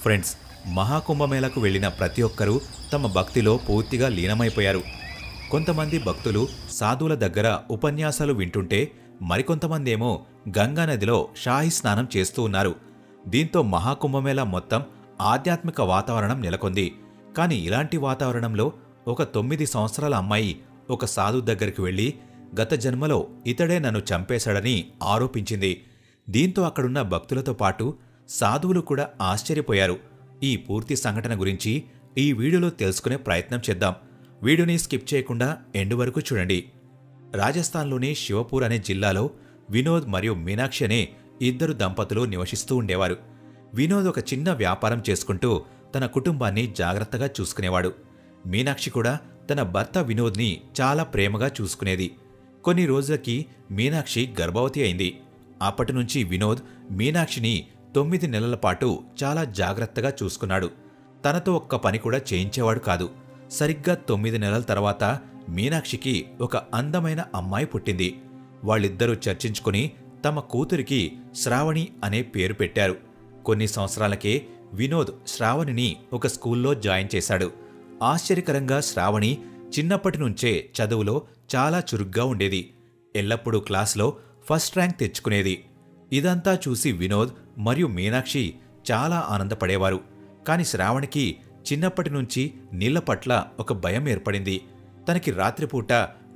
Friends, మహాకుంభమేళకు వెళ్లిన ప్రతి ఒక్కరూ తమ భక్తిలో పూర్తిగా లీనమైపోయారు. కొంతమంది భక్తులు సాధువుల దగ్గర ఉపన్యాసాలు వింటుంటే మరికొంతమందేమో గంగానదిలో షాహీ స్నానం చేస్తూ ఉన్నారు. దీంతో మహాకుంభమేళ మొత్తం ఆధ్యాత్మిక వాతావరణం నెలకొంది. కాని ఇలాంటి వాతావరణంలో ఒక 9 సంవత్సరాల అమ్మాయి ఒక సాధువు దగ్గరికి వెళ్లి గత జన్మలో ఇతడే నన్ను చంపేశాడని ఆరోపించింది. దీంతో అక్కడున్న భక్తులతో పాటు సాధువులు కూడా ఆశ్చర్యపోయారు. ఈ పూర్తి సంఘటన గురించి ఈ వీడియోలో తెలుసుకునే ప్రయత్నం చేద్దాం. వీడియోని స్కిప్ చేయకుండా ఎండ్ వరకు చూడండి. రాజస్థాన్లోని శివపూర్ అనే జిల్లాలో వినోద్ మరియు మీనాక్షి అనే ఇద్దరు దంపతులు నివసిస్తూ ఉండేవారు. వినోద్ ఒక చిన్న వ్యాపారం చేసుకుంటూ తన కుటుంబాన్ని జాగ్రత్తగా చూసుకునేవాడు. మీనాక్షి కూడా తన భర్త వినోద్ని చాలా ప్రేమగా చూసుకునేది. కొన్ని రోజులకి మీనాక్షి గర్భవతి అయింది. అప్పటినుంచి వినోద్ మీనాక్షిని 9 నెలల పాటు చాలా జాగ్రత్తగా చూసుకున్నాడు. తనతో ఒక్క పని కూడా చేయించేవాడు కాదు. సరిగ్గా 9 నెలల తర్వాత మీనాక్షికి ఒక అందమైన అమ్మాయి పుట్టింది. వాళ్ళిద్దరూ చర్చించుకుని తమ కూతురికి శ్రావణి అనే పేరు పెట్టారు. కొన్ని సంవత్సరాలకే వినోద్ శ్రావణిని ఒక స్కూల్లో జాయిన్ చేశాడు. ఆశ్చర్యకరంగా శ్రావణి చిన్నప్పటి నుంచే చదువులో చాలా చురుగ్గా ఉండేది. ఎల్లప్పుడూ క్లాస్లో ఫస్ట్ ర్యాంక్ తెచ్చుకునేది. ఇదంతా చూసి వినోద్ మరియు మీనాక్షి చాలా ఆనందపడేవారు. కాని శ్రావణికి చిన్నప్పటి నుంచి నీళ్ల పట్ల ఒక భయం ఏర్పడింది. తనకి రాత్రిపూట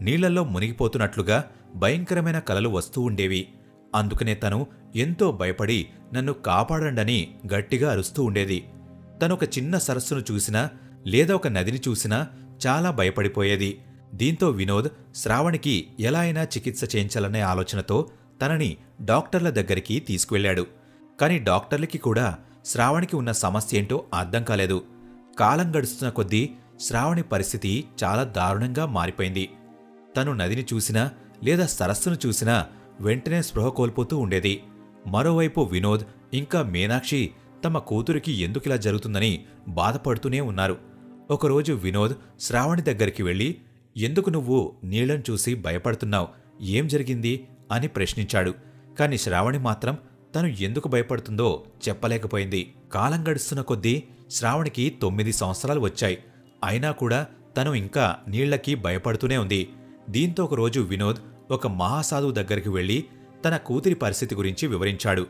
నీళ్లలో మునిగిపోతున్నట్లుగా భయంకరమైన కలలు వస్తూ ఉండేవి. అందుకనే తను ఎంతో భయపడి నన్ను కాపాడండని గట్టిగా అరుస్తూ ఉండేది. తనొక చిన్న సరస్సును చూసినా లేదా ఒక నదిని చూసినా చాలా భయపడిపోయేది. దీంతో వినోద్ శ్రావణికి ఎలా అయినా చికిత్స చేయించాలనే ఆలోచనతో తనని డాక్టర్ల దగ్గరికి తీసుకువెళ్లాడు. కాని డాక్టర్లకి కూడా శ్రావణికి ఉన్న సమస్య ఏంటో అర్థం కాలేదు. కాలం గడుస్తున్న కొద్దీ శ్రావణి పరిస్థితి చాలా దారుణంగా మారిపోయింది. తను నదిని చూసినా లేదా సరస్సును చూసినా వెంటనే స్పృహ కోల్పోతూ ఉండేది. మరోవైపు వినోద్ ఇంకా మీనాక్షి తమ కూతురికి ఎందుకిలా జరుగుతుందని బాధపడుతూనే ఉన్నారు. ఒకరోజు వినోద్ శ్రావణి దగ్గరికి వెళ్లి, ఎందుకు నువ్వు నీళ్లను చూసి భయపడుతున్నావు, ఏం జరిగింది అని ప్రశ్నించాడు. కాని శ్రావణి మాత్రం తను ఎందుకు భయపడుతుందో చెప్పలేకపోయింది. కాలం గడుస్తున్న కొద్దీ శ్రావణికి 9 సంవత్సరాలు వచ్చాయి. అయినా కూడా తను ఇంకా నీళ్లకి భయపడుతూనే ఉంది. దీంతో ఒకరోజు వినోద్ ఒక మహాసాధువు దగ్గరికి వెళ్లి తన కూతురి పరిస్థితి గురించి వివరించాడు.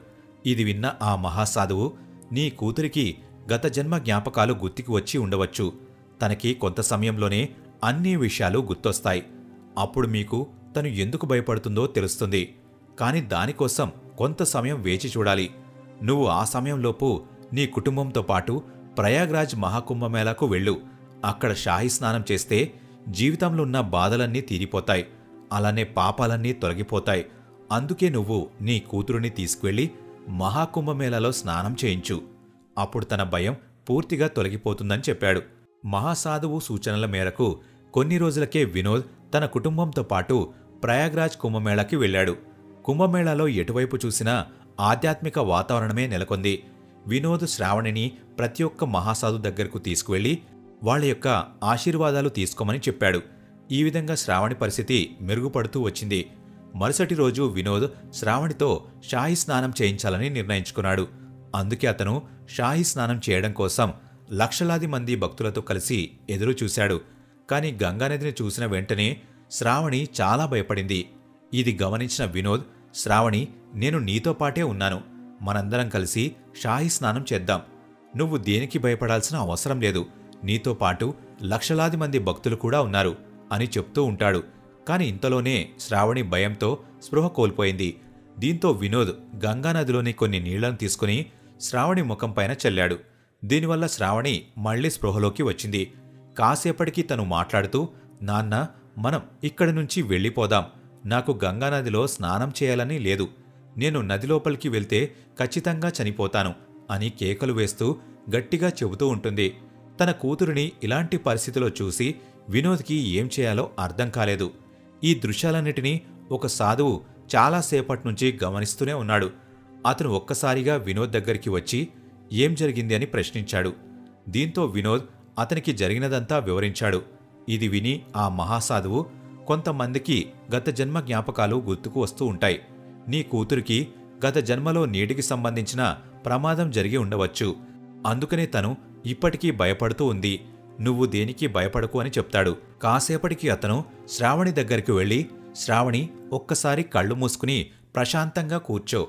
ఇది విన్న ఆ మహాసాధువు, నీ కూతురికి గత జన్మ జ్ఞాపకాలు గుర్తుకు వచ్చి ఉండవచ్చు. తనకి కొంత సమయంలోనే అన్ని విషయాలు గుర్తొస్తాయి. అప్పుడు మీకు తను ఎందుకు భయపడుతుందో తెలుస్తుంది. కాని దానికోసం కొంత సమయం వేచి చూడాలి. నువ్వు ఆ సమయంలోపు నీ కుటుంబంతో పాటు ప్రయాగ్రాజ్ మహాకుంభమేళాకు వెళ్ళు. అక్కడ షాహీ స్నానం చేస్తే జీవితంలో ఉన్న బాధలన్నీ తీరిపోతాయి. అలానే పాపాలన్నీ తొలగిపోతాయి. అందుకే నువ్వు నీ కూతురుని తీసుకువెళ్లి మహాకుంభమేళాలో స్నానం చేయించు. అప్పుడు తన భయం పూర్తిగా తొలగిపోతుందని చెప్పాడు. మహాసాధువు సూచనల మేరకు కొన్ని రోజులకే వినోద్ తన కుటుంబంతో పాటు ప్రయాగ్రాజ్ కుంభమేళాకి వెళ్లాడు. కుంభమేళాలో ఎటువైపు చూసినా ఆధ్యాత్మిక వాతావరణమే నెలకొంది. వినోద్ శ్రావణిని ప్రతి ఒక్క మహాసాధు దగ్గరకు తీసుకువెళ్లి వాళ్ల యొక్క ఆశీర్వాదాలు తీసుకోమని చెప్పాడు. ఈ విధంగా శ్రావణి పరిస్థితి మెరుగుపడుతూ వచ్చింది. మరుసటి రోజు వినోద్ శ్రావణితో షాహీ స్నానం చేయించాలని నిర్ణయించుకున్నాడు. అందుకే అతను షాహీ స్నానం చేయడం కోసం లక్షలాది మంది భక్తులతో కలిసి ఎదురు చూశాడు. కాని గంగానదిని చూసిన వెంటనే శ్రావణి చాలా భయపడింది. ఇది గమనించిన వినోద్, శ్రావణి, నేను నీతో పాటే ఉన్నాను. మనందరం కలిసి షాహీ స్నానం చేద్దాం. నువ్వు దేనికి భయపడాల్సిన అవసరం లేదు. నీతో పాటు లక్షలాది మంది భక్తులు కూడా ఉన్నారు అని చెప్తూ ఉంటాడు. కాని ఇంతలోనే శ్రావణి భయంతో స్పృహ కోల్పోయింది. దీంతో వినోద్ గంగానదిలోని కొన్ని నీళ్లను తీసుకుని శ్రావణి ముఖంపైన చల్లాడు. దీనివల్ల శ్రావణి మళ్లీ స్పృహలోకి వచ్చింది. కాసేపటికి తను మాట్లాడుతూ, నాన్న, మనం ఇక్కడి నుంచి వెళ్ళిపోదాం. నాకు గంగానదిలో స్నానం చేయాలని లేదు. నేను నదిలోపలికి వెళ్తే ఖచ్చితంగా చనిపోతాను అని కేకలు వేస్తూ గట్టిగా చెబుతూ ఉంటుంది. తన కూతురిని ఇలాంటి పరిస్థితిలో చూసి వినోద్కి ఏం చేయాలో అర్థం కాలేదు. ఈ దృశ్యాలన్నిటినీ ఒక సాధువు చాలాసేపటి నుంచి గమనిస్తూనే ఉన్నాడు. అతను ఒక్కసారిగా వినోద్ దగ్గరికి వచ్చి ఏం జరిగింది అని ప్రశ్నించాడు. దీంతో వినోద్ అతనికి జరిగినదంతా వివరించాడు. ఇది విని ఆ మహాసాధువు, కొంతమందికి గత జన్మ జ్ఞాపకాలు గుర్తుకు వస్తూ ఉంటాయి. నీ కూతురికి గత జన్మలో నీటికి సంబంధించిన ప్రమాదం జరిగి ఉండవచ్చు. అందుకనే తను ఇప్పటికీ భయపడుతూ ఉంది. నువ్వు దేనికి భయపడకు అని చెప్తాడు. కాసేపటికి అతను శ్రావణి దగ్గరికి వెళ్ళి, శ్రావణి, ఒక్కసారి కళ్ళు మూసుకుని ప్రశాంతంగా కూర్చో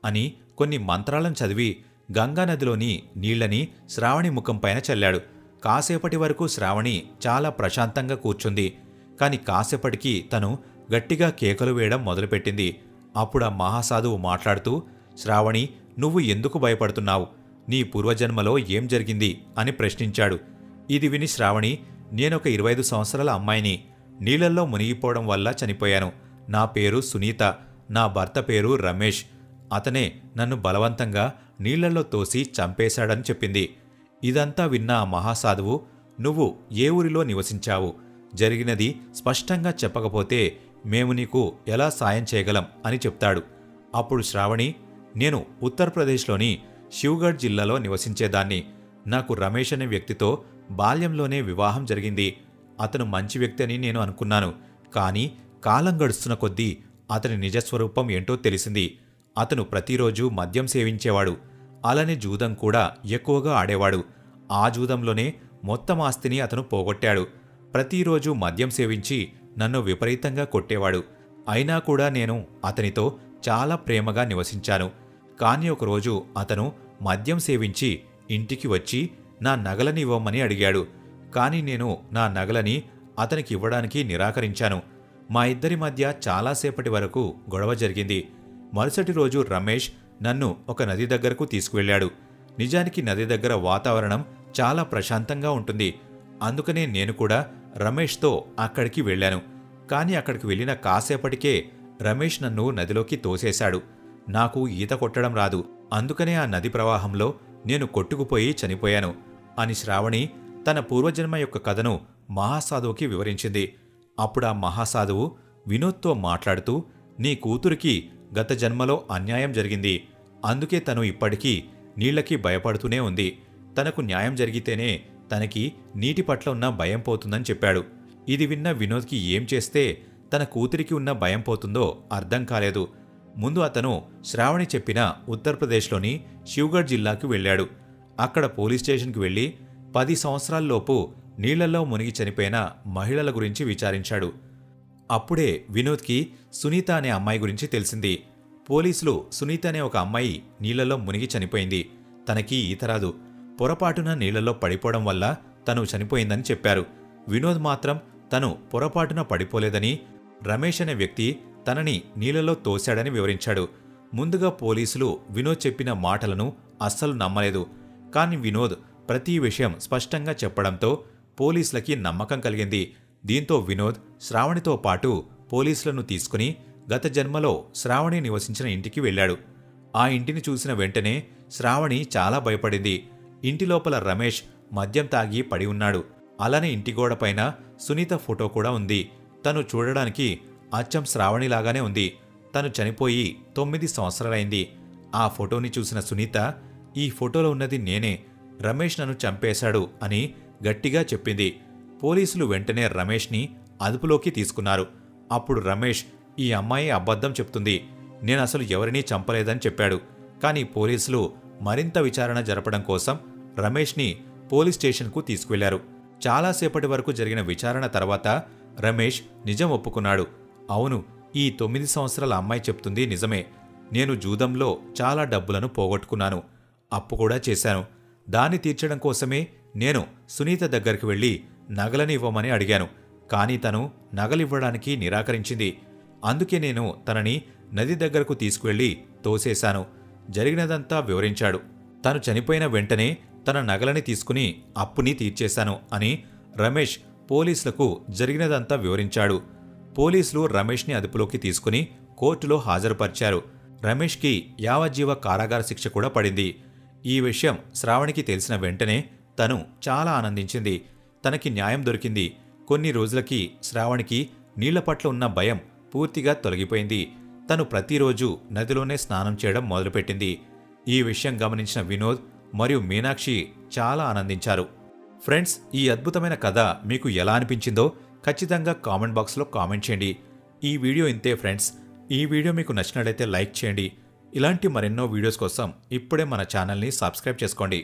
అని కొన్ని మంత్రాలను చదివి గంగానదిలోని నీళ్లని శ్రావణి ముఖంపైన చల్లాడు. కాసేపటి వరకు శ్రావణి చాలా ప్రశాంతంగా కూర్చుంది. కాని కాసేపటికి తను గట్టిగా కేకలు వేయడం మొదలుపెట్టింది. అప్పుడా మహాసాధువు మాట్లాడుతూ, శ్రావణి, నువ్వు ఎందుకు భయపడుతున్నావు? నీ పూర్వజన్మలో ఏం జరిగింది అని ప్రశ్నించాడు. ఇది విని శ్రావణి, నేనొక 25 సంవత్సరాల అమ్మాయిని. నీళ్లల్లో మునిగిపోవడం వల్ల చనిపోయాను. నా పేరు సునీత. నా భర్త పేరు రమేష్. అతనే నన్ను బలవంతంగా నీళ్లలో తోసి చంపేశాడని చెప్పింది. ఇదంతా విన్న ఆ మహాసాధువు, నువ్వు ఏ ఊరిలో నివసించావు? జరిగినది స్పష్టంగా చెప్పకపోతే మేము నీకు ఎలా సాయం చేయగలం అని చెప్తాడు. అప్పుడు శ్రావణి, నేను ఉత్తరప్రదేశ్లోని శివగఢ్ జిల్లాలో నివసించేదాన్ని. నాకు రమేష్ అనే వ్యక్తితో బాల్యంలోనే వివాహం జరిగింది. అతను మంచి వ్యక్తి అని నేను అనుకున్నాను. కానీ కాలం గడుస్తున్న కొద్దీ అతని నిజస్వరూపం ఏంటో తెలిసింది. అతను ప్రతిరోజు మద్యం సేవించేవాడు. అలానే జూదం కూడా ఎక్కువగా ఆడేవాడు. ఆ జూదంలోనే మొత్తం ఆస్తిని అతను పోగొట్టాడు. ప్రతిరోజు మద్యం సేవించి నన్ను విపరీతంగా కొట్టేవాడు. అయినా కూడా నేను అతనితో చాలా ప్రేమగా నివసించాను. కాని ఒకరోజు అతను మద్యం సేవించి ఇంటికి వచ్చి నా నగలని ఇవ్వమని అడిగాడు. కాని నేను నా నగలని అతనికి ఇవ్వడానికి నిరాకరించాను. మా ఇద్దరి మధ్య చాలాసేపటి వరకు గొడవ జరిగింది. మరుసటి రోజు రమేష్ నన్ను ఒక నది దగ్గరకు తీసుకువెళ్ళాడు. నిజానికి నది దగ్గర వాతావరణం చాలా ప్రశాంతంగా ఉంటుంది. అందుకనే నేను కూడా రమేష్తో అక్కడికి వెళ్ళాను. కాని అక్కడికి వెళ్ళిన కాసేపటికే రమేష్ నన్ను నదిలోకి తోసేశాడు. నాకు ఈత కొట్టడం రాదు. అందుకనే ఆ నది ప్రవాహంలో నేను కొట్టుకుపోయి చనిపోయాను అని శ్రావణి తన పూర్వజన్మ యొక్క కథను మహాసాధువుకి వివరించింది. అప్పుడా మహాసాధువు వినోద్తో మాట్లాడుతూ, నీ కూతురికి గత జన్మలో అన్యాయం జరిగింది. అందుకే తను ఇప్పటికీ నీళ్లకి భయపడుతూనే ఉంది. తనకు న్యాయం జరిగితేనే తనకి నీటి పట్ల ఉన్న భయం పోతుందని చెప్పాడు. ఇది విన్న వినోద్కి ఏం చేస్తే తన కూతురికి ఉన్న భయం పోతుందో అర్థం కాలేదు. ముందు అతను శ్రావణి చెప్పిన ఉత్తరప్రదేశ్లోని శివగఢ్ జిల్లాకు వెళ్ళాడు. అక్కడ పోలీస్ స్టేషన్కి వెళ్ళి 10 సంవత్సరాల్లోపు నీళ్లలో మునిగి చనిపోయిన మహిళల గురించి విచారించాడు. అప్పుడే వినోద్కి సునీత అనే అమ్మాయి గురించి తెలిసింది. పోలీసులు సునీత అనే ఒక అమ్మాయి నీళ్లలో మునిగి చనిపోయింది. తనకి ఈత రాదు. పొరపాటున నీళ్లలో పడిపోవడం వల్ల తను చనిపోయిందని చెప్పారు. వినోద్ మాత్రం తను పొరపాటున పడిపోలేదని, రమేష్ అనే వ్యక్తి తనని నీళ్లలో తోశాడని వివరించాడు. ముందుగా పోలీసులు వినోద్ చెప్పిన మాటలను అస్సలు నమ్మలేదు. కాని వినోద్ ప్రతి విషయం స్పష్టంగా చెప్పడంతో పోలీసులకి నమ్మకం కలిగింది. దీంతో వినోద్ శ్రావణితో పాటు పోలీసులను తీసుకుని గత జన్మలో శ్రావణి నివసించిన ఇంటికి వెళ్ళాడు. ఆ ఇంటిని చూసిన వెంటనే శ్రావణి చాలా భయపడింది. ఇంటి లోపల రమేష్ మద్యం తాగి పడి ఉన్నాడు. అలానే ఇంటి గోడపైన సునీత ఫోటో కూడా ఉంది. తను చూడడానికి అచ్చం శ్రావణిలాగానే ఉంది. తను చనిపోయి 9 సంవత్సరాలైంది. ఆ ఫోటోని చూసిన సునీత, ఈ ఫోటోలో ఉన్నది నేనే, రమేష్ నన్ను చంపేశాడు అని గట్టిగా చెప్పింది. పోలీసులు వెంటనే రమేష్ని అదుపులోకి తీసుకున్నారు. అప్పుడు రమేష్, ఈ అమ్మాయి అబద్ధం చెప్తుంది, నేనసలు ఎవరినీ చంపలేదని చెప్పాడు. కానీ పోలీసులు మరింత విచారణ జరపడం కోసం రమేష్ని పోలీస్ స్టేషన్కు తీసుకువెళ్లారు. చాలాసేపటి వరకు జరిగిన విచారణ తర్వాత రమేష్ నిజం ఒప్పుకున్నాడు. అవును, ఈ 9 సంవత్సరాల అమ్మాయి చెప్తుంది నిజమే. నేను జూదంలో చాలా డబ్బులను పోగొట్టుకున్నాను. అప్పు కూడా చేశాను. దాన్ని తీర్చడం కోసమే నేను సునీత దగ్గరికి వెళ్లి నగలని ఇవ్వమని అడిగాను. కానీ తను నగలివ్వడానికి నిరాకరించింది. అందుకే నేను తనని నది దగ్గరకు తీసుకువెళ్లి తోసేశాను. జరిగినదంతా వివరించాడు. తను చనిపోయిన వెంటనే తన నగలని తీసుకుని అప్పుని తీర్చేశాను అని రమేష్ పోలీసులకు జరిగినదంతా వివరించాడు. పోలీసులు రమేష్ని అదుపులోకి తీసుకుని కోర్టులో హాజరుపరిచారు. రమేష్కి యావజ్జీవ కారాగార శిక్ష కూడా పడింది. ఈ విషయం శ్రావణికి తెలిసిన వెంటనే తను చాలా ఆనందించింది. తనకి న్యాయం దొరికింది. కొన్ని రోజులకి శ్రావణికి నీళ్ల పట్ల ఉన్న భయం పూర్తిగా తొలగిపోయింది. తను ప్రతిరోజు నదిలోనే స్నానం చేయడం మొదలుపెట్టింది. ఈ విషయం గమనించిన వినోద్ మరియు మీనాక్షి చాలా ఆనందించారు. ఫ్రెండ్స్, ఈ అద్భుతమైన కథ మీకు ఎలా అనిపించిందో ఖచ్చితంగా కామెంట్ బాక్స్లో కామెంట్ చేయండి. ఈ వీడియో ఇంతే ఫ్రెండ్స్. ఈ వీడియో మీకు నచ్చినట్లయితే లైక్ చేయండి. ఇలాంటి మరెన్నో వీడియోస్ కోసం ఇప్పుడే మన ఛానల్ని సబ్స్క్రైబ్ చేసుకోండి.